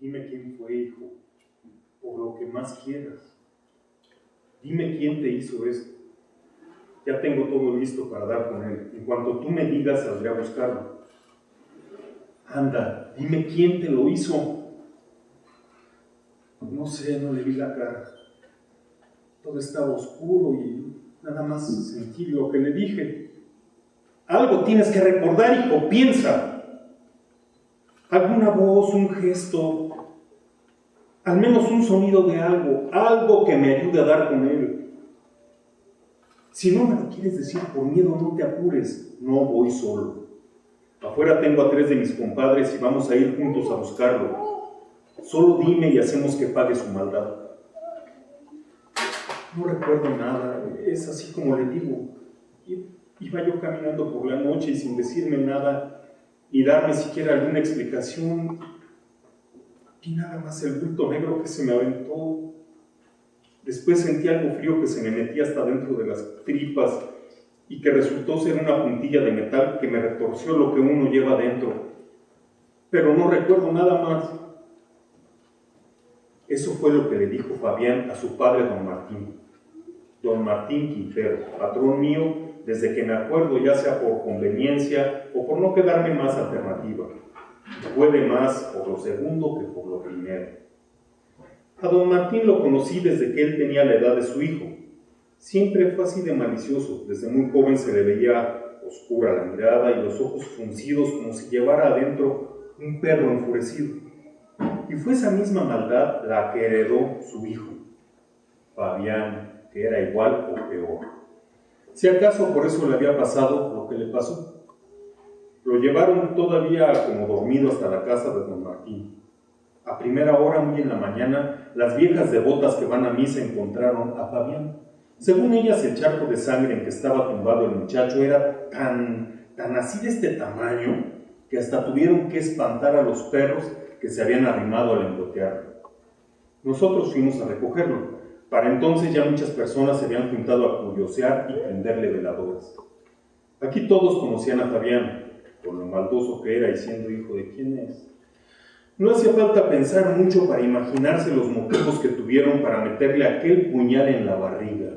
Dime quién fue, hijo, por lo que más quieras. Dime quién te hizo esto. Ya tengo todo listo para dar con él. En cuanto tú me digas, saldré a buscarlo. Anda, dime quién te lo hizo. No sé, no le vi la cara. Todo estaba oscuro y nada más sentí lo que le dije. Algo tienes que recordar, hijo, piensa. Alguna voz, un gesto, al menos un sonido de algo que me ayude a dar con él. Si no me lo quieres decir por miedo, no te apures, no voy solo. Afuera tengo a 3 de mis compadres y vamos a ir juntos a buscarlo. Solo dime y hacemos que pague su maldad. No recuerdo nada, es así como le digo. Iba yo caminando por la noche y sin decirme nada, ni darme siquiera alguna explicación, vi nada más el bulto negro que se me aventó. Después sentí algo frío que se me metía hasta dentro de las tripas y que resultó ser una puntilla de metal que me retorció lo que uno lleva dentro. Pero no recuerdo nada más. Eso fue lo que le dijo Fabián a su padre, don Martín Quintero, patrón mío desde que me acuerdo, ya sea por conveniencia o por no quedarme más alternativa. Puede más por lo segundo que por lo primero. A don Martín lo conocí desde que él tenía la edad de su hijo. Siempre fue así de malicioso. Desde muy joven se le veía oscura la mirada y los ojos fruncidos como si llevara adentro un perro enfurecido. Y fue esa misma maldad la que heredó su hijo, Fabián, que era igual o peor. Si acaso por eso le había pasado lo que le pasó. Lo llevaron todavía como dormido hasta la casa de don Martín. A primera hora, muy en la mañana, las viejas devotas que van a misa encontraron a Fabián. Según ellas, el charco de sangre en que estaba tumbado el muchacho era tan así de este tamaño que hasta tuvieron que espantar a los perros que se habían arrimado al engotearlo. Nosotros fuimos a recogerlo. Para entonces ya muchas personas se habían juntado a curiosear y prenderle veladoras. Aquí todos conocían a Fabián, por lo maldoso que era y siendo hijo de quién es. No hacía falta pensar mucho para imaginarse los motivos que tuvieron para meterle aquel puñal en la barriga.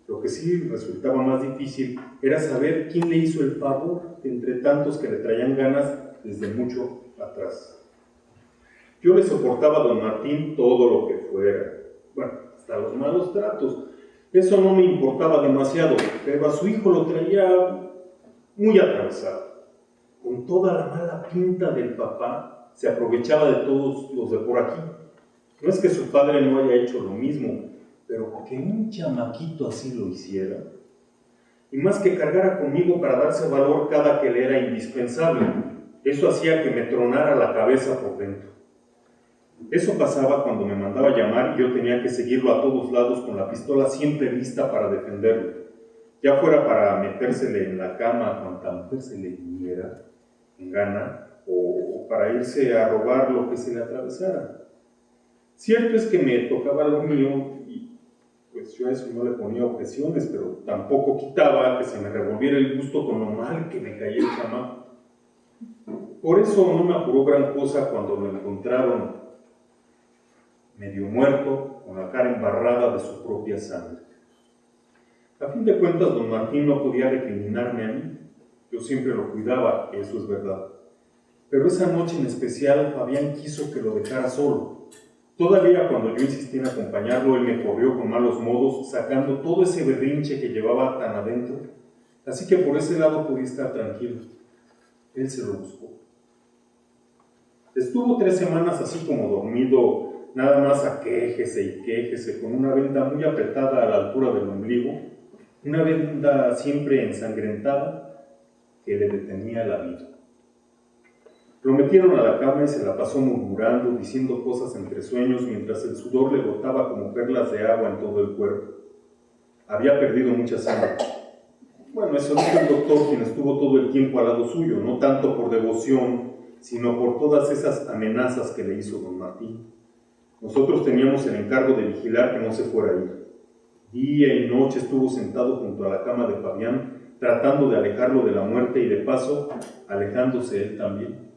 Lo que sí resultaba más difícil era saber quién le hizo el favor entre tantos que le traían ganas desde mucho atrás. Yo le soportaba a don Martín todo lo que fuera. Bueno, hasta los malos tratos. Eso no me importaba demasiado, pero a su hijo lo traía muy atravesado. Con toda la mala pinta del papá, se aprovechaba de todos los de por aquí. No es que su padre no haya hecho lo mismo, pero que un chamaquito así lo hiciera. Y más que cargara conmigo para darse valor cada que le era indispensable, eso hacía que me tronara la cabeza por dentro. Eso pasaba cuando me mandaba llamar y yo tenía que seguirlo a todos lados con la pistola siempre lista para defenderlo, ya fuera para metérsele en la cama a cuanta mujer se le viniera en gana o para irse a robar lo que se le atravesara. Cierto es que me tocaba lo mío y pues yo a eso no le ponía objeciones, pero tampoco quitaba que se me revolviera el gusto con lo mal que me caía el chamaco. Por eso no me apuró gran cosa cuando lo encontraron medio muerto, con la cara embarrada de su propia sangre. A fin de cuentas, don Martín no podía recriminarme a mí. Yo siempre lo cuidaba, eso es verdad. Pero esa noche en especial, Fabián quiso que lo dejara solo. Todavía cuando yo insistí en acompañarlo, él me corrió con malos modos, sacando todo ese berrinche que llevaba tan adentro. Así que por ese lado podía estar tranquilo. Él se lo buscó. Estuvo 3 semanas así como dormido, nada más a quéjese y quéjese, con una venda muy apretada a la altura del ombligo, una venda siempre ensangrentada que le detenía la vida. Lo metieron a la cama y se la pasó murmurando, diciendo cosas entre sueños, mientras el sudor le gotaba como perlas de agua en todo el cuerpo. Había perdido mucha sangre. Bueno, eso dijo el doctor, quien estuvo todo el tiempo al lado suyo, no tanto por devoción, sino por todas esas amenazas que le hizo don Martín. Nosotros teníamos el encargo de vigilar que no se fuera a ir. Día y noche estuvo sentado junto a la cama de Fabián, tratando de alejarlo de la muerte y de paso, alejándose él también.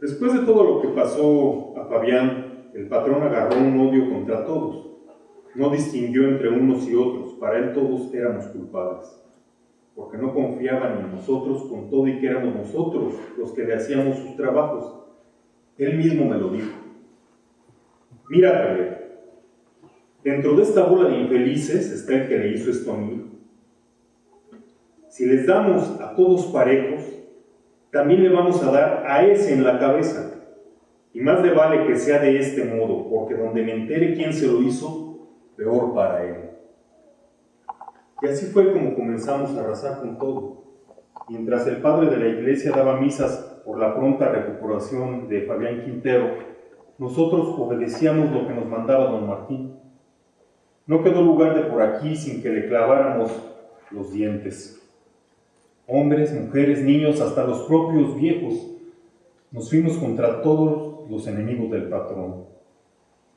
Después de todo lo que pasó a Fabián, el patrón agarró un odio contra todos. No distinguió entre unos y otros, para él todos éramos culpables, porque no confiaban en nosotros con todo y que éramos nosotros los que le hacíamos sus trabajos. Él mismo me lo dijo. Mira, Javier, dentro de esta bola de infelices está el que le hizo esto a mí. Si les damos a todos parejos, también le vamos a dar a ese en la cabeza. Y más le vale que sea de este modo, porque donde me entere quién se lo hizo, peor para él. Y así fue como comenzamos a arrasar con todo. Mientras el padre de la iglesia daba misas por la pronta recuperación de Fabián Quintero, nosotros obedecíamos lo que nos mandaba don Martín. No quedó lugar de por aquí sin que le claváramos los dientes. Hombres, mujeres, niños, hasta los propios viejos, nos fuimos contra todos los enemigos del patrón.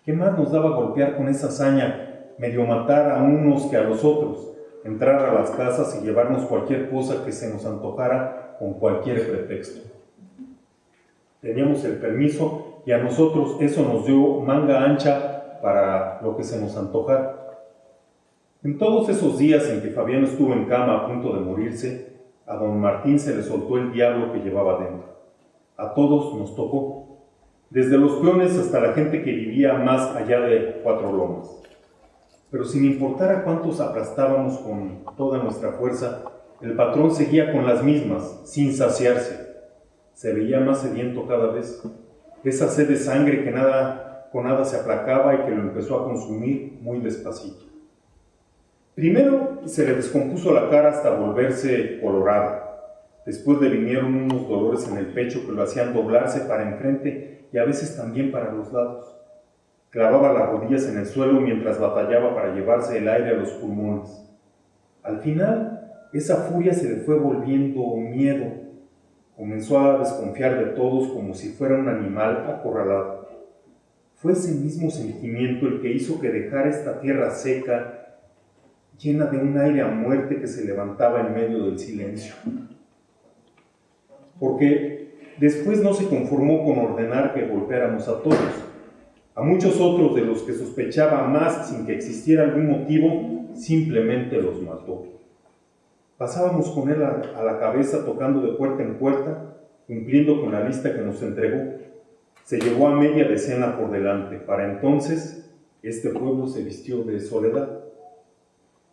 ¿Qué más nos daba golpear con esa hazaña, medio matar a unos que a los otros, entrar a las casas y llevarnos cualquier cosa que se nos antojara con cualquier pretexto? Teníamos el permiso y a nosotros eso nos dio manga ancha para lo que se nos antojara. En todos esos días en que Fabián estuvo en cama a punto de morirse, a don Martín se le soltó el diablo que llevaba dentro. A todos nos tocó, desde los peones hasta la gente que vivía más allá de Cuatro Lomas. Pero sin importar a cuántos aplastábamos con toda nuestra fuerza, el patrón seguía con las mismas, sin saciarse. Se veía más sediento cada vez. Esa sed de sangre que con nada se aplacaba y que lo empezó a consumir muy despacito. Primero se le descompuso la cara hasta volverse colorada. Después le vinieron unos dolores en el pecho que lo hacían doblarse para enfrente y a veces también para los lados. Clavaba las rodillas en el suelo mientras batallaba para llevarse el aire a los pulmones. Al final, esa furia se le fue volviendo miedo. Comenzó a desconfiar de todos como si fuera un animal acorralado. Fue ese mismo sentimiento el que hizo que dejara esta tierra seca, llena de un aire a muerte que se levantaba en medio del silencio. Porque después no se conformó con ordenar que golpeáramos a todos. A muchos otros de los que sospechaba más sin que existiera algún motivo, simplemente los mató. Pasábamos con él a la cabeza tocando de puerta en puerta, cumpliendo con la lista que nos entregó. Se llevó a media decena por delante. Para entonces, este pueblo se vistió de soledad.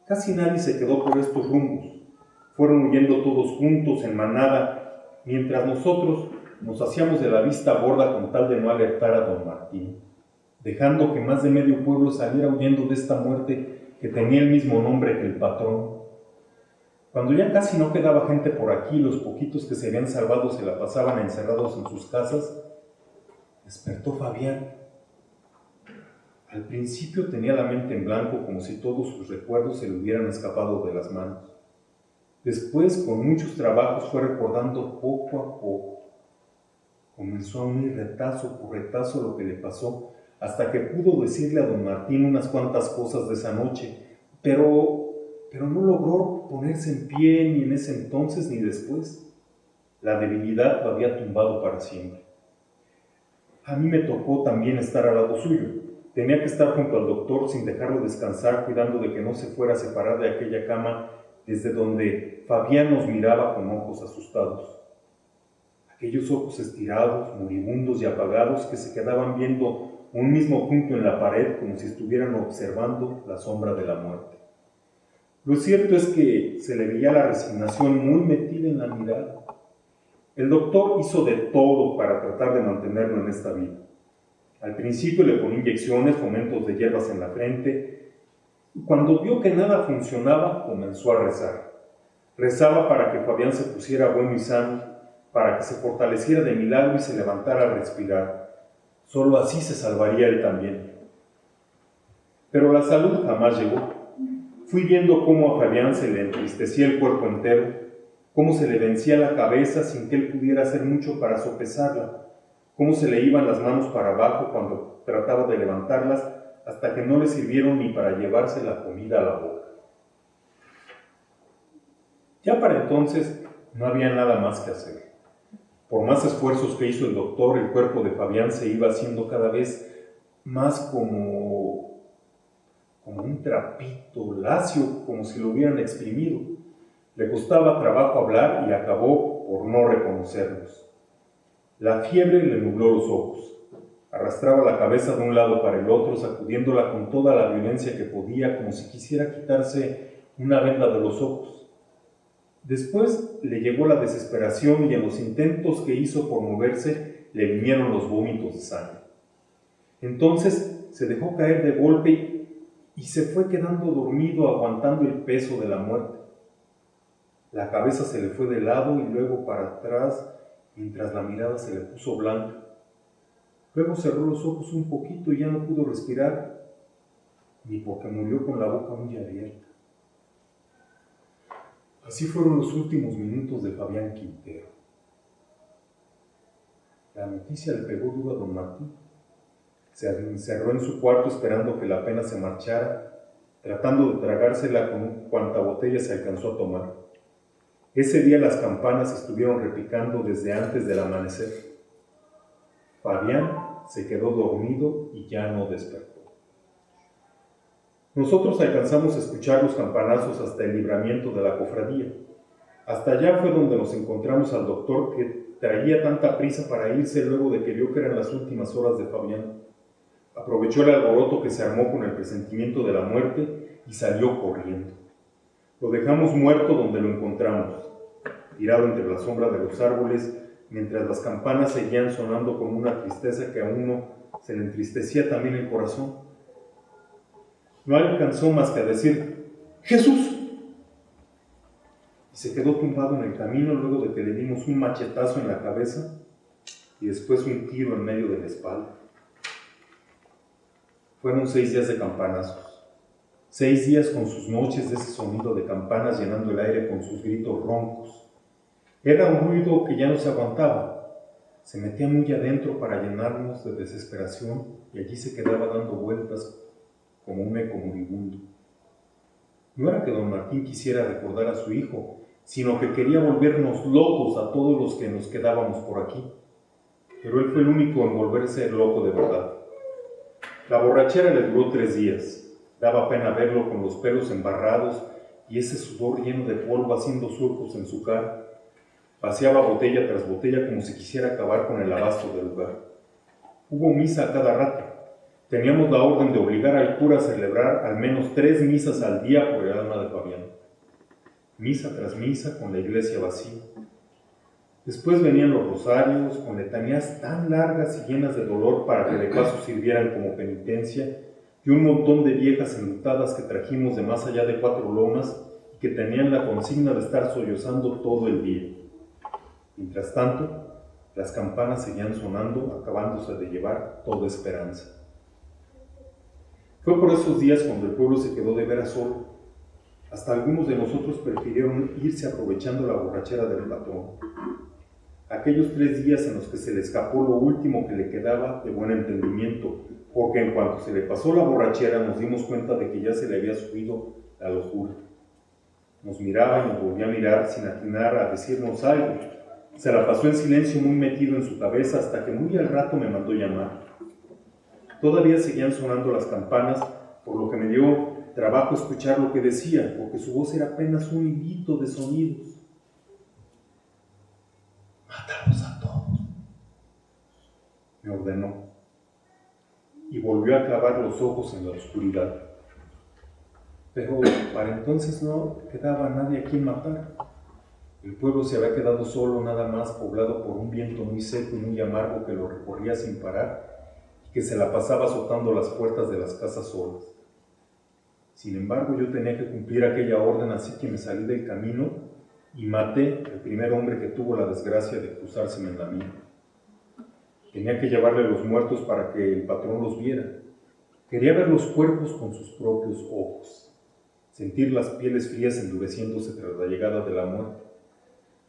Casi nadie se quedó por estos rumbos. Fueron huyendo todos juntos, en manada, mientras nosotros nos hacíamos de la vista gorda con tal de no alertar a don Martín, dejando que más de medio pueblo saliera huyendo de esta muerte que tenía el mismo nombre que el patrón. Cuando ya casi no quedaba gente por aquí, los poquitos que se habían salvado se la pasaban encerrados en sus casas, despertó Fabián. Al principio tenía la mente en blanco, como si todos sus recuerdos se le hubieran escapado de las manos. Después, con muchos trabajos, fue recordando poco a poco. Comenzó a unir retazo por retazo lo que le pasó, hasta que pudo decirle a don Martín unas cuantas cosas de esa noche, pero no logró ponerse en pie ni en ese entonces ni después. La debilidad lo había tumbado para siempre. A mí me tocó también estar al lado suyo. Tenía que estar junto al doctor sin dejarlo descansar, cuidando de que no se fuera a separar de aquella cama desde donde Fabián nos miraba con ojos asustados. Aquellos ojos estirados, moribundos y apagados que se quedaban viendo un mismo punto en la pared como si estuvieran observando la sombra de la muerte. Lo cierto es que se le veía la resignación muy metida en la mirada. El doctor hizo de todo para tratar de mantenerlo en esta vida. Al principio le ponía inyecciones, fomentos de hierbas en la frente, y cuando vio que nada funcionaba, comenzó a rezar. Rezaba para que Fabián se pusiera bueno y sano, para que se fortaleciera de milagro y se levantara a respirar. Solo así se salvaría él también. Pero la salud jamás llegó. Fui viendo cómo a Fabián se le entristecía el cuerpo entero, cómo se le vencía la cabeza sin que él pudiera hacer mucho para sopesarla, cómo se le iban las manos para abajo cuando trataba de levantarlas, hasta que no le sirvieron ni para llevarse la comida a la boca. Ya para entonces no había nada más que hacer. Por más esfuerzos que hizo el doctor, el cuerpo de Fabián se iba haciendo cada vez más como un trapito lacio, como si lo hubieran exprimido. Le costaba trabajo hablar y acabó por no reconocernos. La fiebre le nubló los ojos. Arrastraba la cabeza de un lado para el otro, sacudiéndola con toda la violencia que podía, como si quisiera quitarse una venda de los ojos. Después le llegó la desesperación y en los intentos que hizo por moverse le vinieron los vómitos de sangre. Entonces se dejó caer de golpe y se fue quedando dormido, aguantando el peso de la muerte. La cabeza se le fue de lado y luego para atrás, mientras la mirada se le puso blanca. Luego cerró los ojos un poquito y ya no pudo respirar, ni porque murió con la boca muy abierta. Así fueron los últimos minutos de Fabián Quintero. La noticia le pegó duro a don Martín. Se encerró en su cuarto esperando que la pena se marchara, tratando de tragársela con cuanta botella se alcanzó a tomar. Ese día las campanas estuvieron repicando desde antes del amanecer. Fabián se quedó dormido y ya no despertó. Nosotros alcanzamos a escuchar los campanazos hasta el libramiento de la cofradía. Hasta allá fue donde nos encontramos al doctor, que traía tanta prisa para irse luego de que vio que eran las últimas horas de Fabián. Aprovechó el alboroto que se armó con el presentimiento de la muerte y salió corriendo. Lo dejamos muerto donde lo encontramos, tirado entre la sombra de los árboles, mientras las campanas seguían sonando con una tristeza que a uno se le entristecía también el corazón. No alcanzó más que a decir ¡Jesús! Y se quedó tumbado en el camino luego de que le dimos un machetazo en la cabeza y después un tiro en medio de la espalda. Fueron 6 días de campanazos, 6 días con sus noches de ese sonido de campanas llenando el aire con sus gritos roncos. Era un ruido que ya no se aguantaba, se metía muy adentro para llenarnos de desesperación y allí se quedaba dando vueltas como un eco moribundo. No era que don Martín quisiera recordar a su hijo, sino que quería volvernos locos a todos los que nos quedábamos por aquí. Pero él fue el único en volverse loco de verdad. La borrachera le duró 3 días. Daba pena verlo con los pelos embarrados y ese sudor lleno de polvo haciendo surcos en su cara. Paseaba botella tras botella como si quisiera acabar con el abasto del lugar. Hubo misa a cada rato. Teníamos la orden de obligar al cura a celebrar al menos 3 misas al día por el alma de Fabián. Misa tras misa con la iglesia vacía. Después venían los rosarios con letanías tan largas y llenas de dolor para que de paso sirvieran como penitencia, y un montón de viejas enlutadas que trajimos de más allá de 4 lomas y que tenían la consigna de estar sollozando todo el día. Mientras tanto, las campanas seguían sonando, acabándose de llevar toda esperanza. Fue por esos días cuando el pueblo se quedó de veras solo. Hasta algunos de nosotros prefirieron irse aprovechando la borrachera del patrón. Aquellos 3 días en los que se le escapó lo último que le quedaba de buen entendimiento, porque en cuanto se le pasó la borrachera nos dimos cuenta de que ya se le había subido la locura. Nos miraba y nos volvía a mirar sin atinar a decirnos algo. Se la pasó en silencio muy metido en su cabeza hasta que muy al rato me mandó llamar. Todavía seguían sonando las campanas, por lo que me dio trabajo escuchar lo que decía, porque su voz era apenas un hilito de sonidos. «Mátalos a todos», me ordenó, y volvió a clavar los ojos en la oscuridad. Pero para entonces no quedaba nadie a quien matar. El pueblo se había quedado solo, nada más, poblado por un viento muy seco y muy amargo que lo recorría sin parar y que se la pasaba azotando las puertas de las casas solas. Sin embargo, yo tenía que cumplir aquella orden, así que me salí del camino y maté al primer hombre que tuvo la desgracia de cruzárseme en la mía. Tenía que llevarle los muertos para que el patrón los viera. Quería ver los cuerpos con sus propios ojos, sentir las pieles frías endureciéndose tras la llegada de la muerte.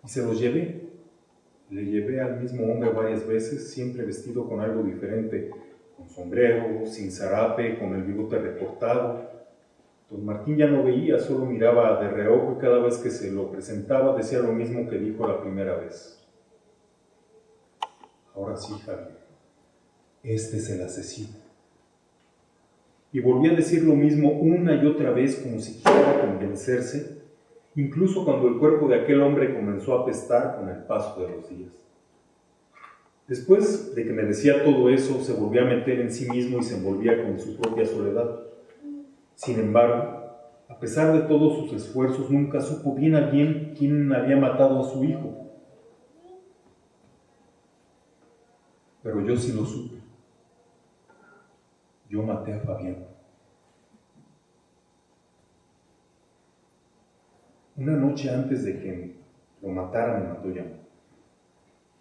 Y se los llevé. Le llevé al mismo hombre varias veces, siempre vestido con algo diferente, con sombrero, sin zarape, con el bigote recortado. Don Martín ya no veía, solo miraba de reojo y cada vez que se lo presentaba decía lo mismo que dijo la primera vez. Ahora sí, Javier, este es el asesino. Y volví a decir lo mismo una y otra vez como si quisiera convencerse, incluso cuando el cuerpo de aquel hombre comenzó a apestar con el paso de los días. Después de que me decía todo eso, se volvía a meter en sí mismo y se envolvía con su propia soledad. Sin embargo, a pesar de todos sus esfuerzos, nunca supo bien a bien quién había matado a su hijo. Pero yo sí lo supe. Yo maté a Fabián. Una noche antes de que lo matara, me mandó llamar.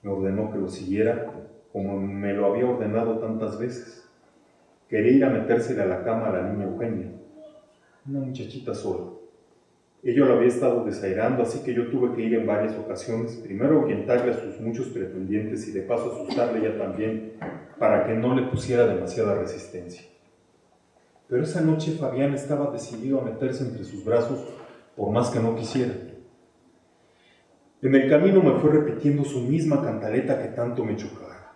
Me ordenó que lo siguiera como me lo había ordenado tantas veces. Quería ir a metérsele a la cama a la niña Eugenia, una muchachita sola. Ella lo había estado desairando, así que yo tuve que ir en varias ocasiones, primero ahuyentarle a sus muchos pretendientes y de paso asustarle ella también, para que no le pusiera demasiada resistencia. Pero esa noche Fabián estaba decidido a meterse entre sus brazos, por más que no quisiera. En el camino me fue repitiendo su misma cantaleta que tanto me chocaba.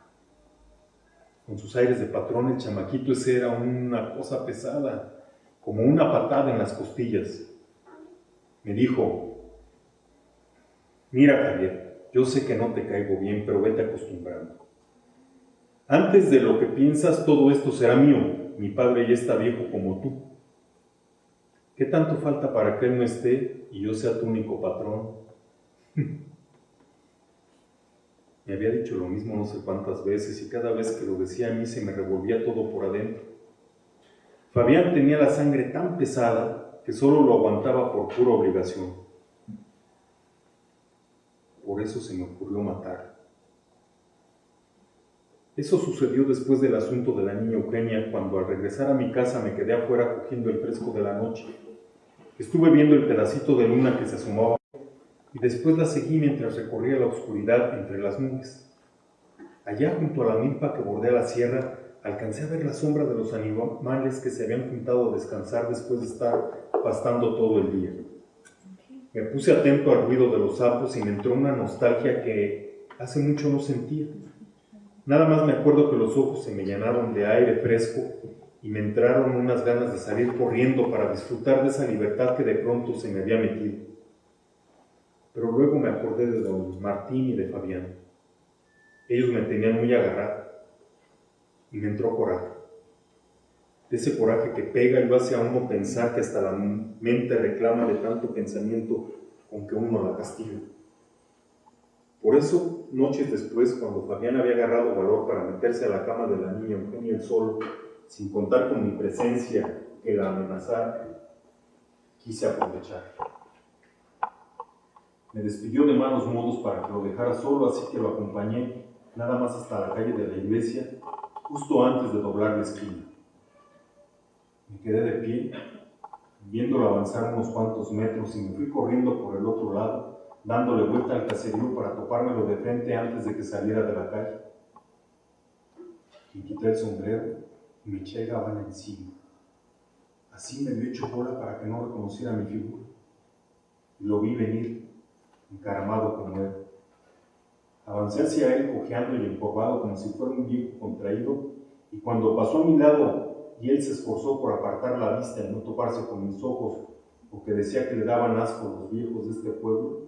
Con sus aires de patrón, el chamaquito ese era una cosa pesada, como una patada en las costillas. Me dijo: mira, Javier, yo sé que no te caigo bien, pero vete acostumbrando. Antes de lo que piensas, todo esto será mío. Mi padre ya está viejo como tú. ¿Qué tanto falta para que él no esté y yo sea tu único patrón? Me había dicho lo mismo no sé cuántas veces y cada vez que lo decía a mí se me revolvía todo por adentro. Fabián tenía la sangre tan pesada que solo lo aguantaba por pura obligación. Por eso se me ocurrió matarlo. Eso sucedió después del asunto de la niña Eugenia, cuando al regresar a mi casa me quedé afuera cogiendo el fresco de la noche. Estuve viendo el pedacito de luna que se asomaba y después la seguí mientras recorría la oscuridad entre las nubes. Allá junto a la milpa que bordea la sierra, alcancé a ver la sombra de los animales que se habían juntado a descansar después de estar pastando todo el día. Me puse atento al ruido de los sapos y me entró una nostalgia que hace mucho no sentía. Nada más me acuerdo que los ojos se me llenaron de aire fresco y me entraron unas ganas de salir corriendo para disfrutar de esa libertad que de pronto se me había metido. Pero luego me acordé de don Martín y de Fabián. Ellos me tenían muy agarrado y me entró coraje. De ese coraje que pega y lo hace a uno pensar que hasta la mente reclama de tanto pensamiento con que uno la castiga. Por eso, noches después, cuando Fabián había agarrado valor para meterse a la cama de la niña Eugenia él solo, sin contar con mi presencia que la amenazara, quise aprovechar. Me despidió de malos modos para que lo dejara solo, así que lo acompañé nada más hasta la calle de la iglesia, justo antes de doblar la esquina. Me quedé de pie, viéndolo avanzar unos cuantos metros y me fui corriendo por el otro lado, dándole vuelta al caserío para topármelo de frente antes de que saliera de la calle. Me quité el sombrero y me eché gabana encima. Así me dio hecho bola para que no reconociera mi figura. Y lo vi venir, encaramado como él. Avancé hacia él cojeando y encorvado como si fuera un viejo contraído, y cuando pasó a mi lado y él se esforzó por apartar la vista y no toparse con mis ojos, porque decía que le daban asco a los viejos de este pueblo,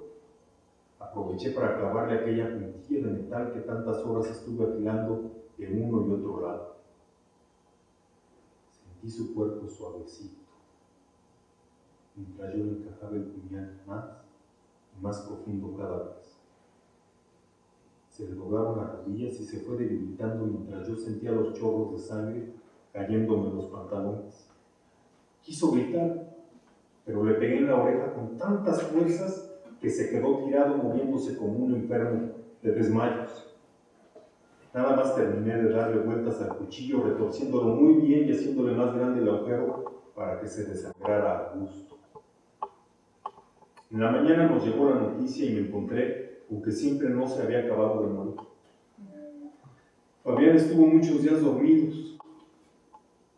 aproveché para clavarle aquella puntilla de metal que tantas horas estuve afilando de uno y otro lado. Sentí su cuerpo suavecito, mientras yo le encajaba el puñal más y más profundo cada vez. Se le doblaron las rodillas y se fue debilitando mientras yo sentía los chorros de sangre cayéndome en los pantalones. Quiso gritar, pero le pegué en la oreja con tantas fuerzas que se quedó tirado moviéndose como un enfermo de desmayos. Nada más terminé de darle vueltas al cuchillo, retorciéndolo muy bien y haciéndole más grande el agujero para que se desangrara a gusto. En la mañana nos llegó la noticia y me encontré con que siempre no se había acabado de morir. Fabián estuvo muchos días dormidos.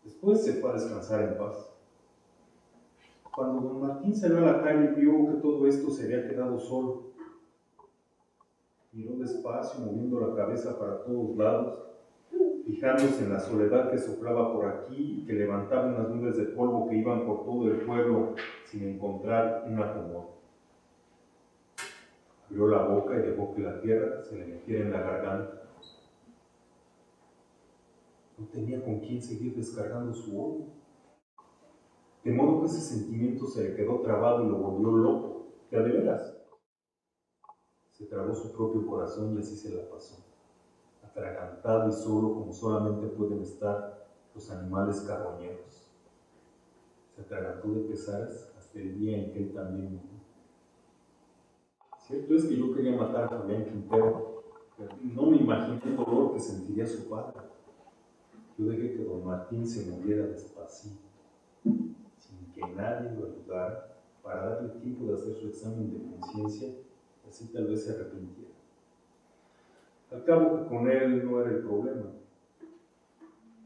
Después se fue a descansar en paz. Cuando don Martín salió a la calle y vio que todo esto se había quedado solo, Miró despacio, moviendo la cabeza para todos lados, fijándose en la soledad que soplaba por aquí y que levantaba unas nubes de polvo que iban por todo el pueblo sin encontrar un acomodo. Abrió la boca y dejó que la tierra se le metiera en la garganta. No tenía con quién seguir descargando su odio. De modo que ese sentimiento se le quedó trabado y lo volvió loco. ¿Ya de veras? Se tragó su propio corazón y así se la pasó, atragantado y solo como solamente pueden estar los animales carroñeros. Se atragantó de pesares hasta el día en que él también murió. Cierto es que yo quería matar a Fabián Quintero, pero no me imaginé el dolor que sentiría su padre. Yo dejé que don Martín se muriera despacito, sin que nadie lo ayudara, para darle tiempo de hacer su examen de conciencia, y así tal vez se arrepintiera. Al cabo que con él no era el problema.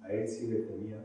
A él sí le temía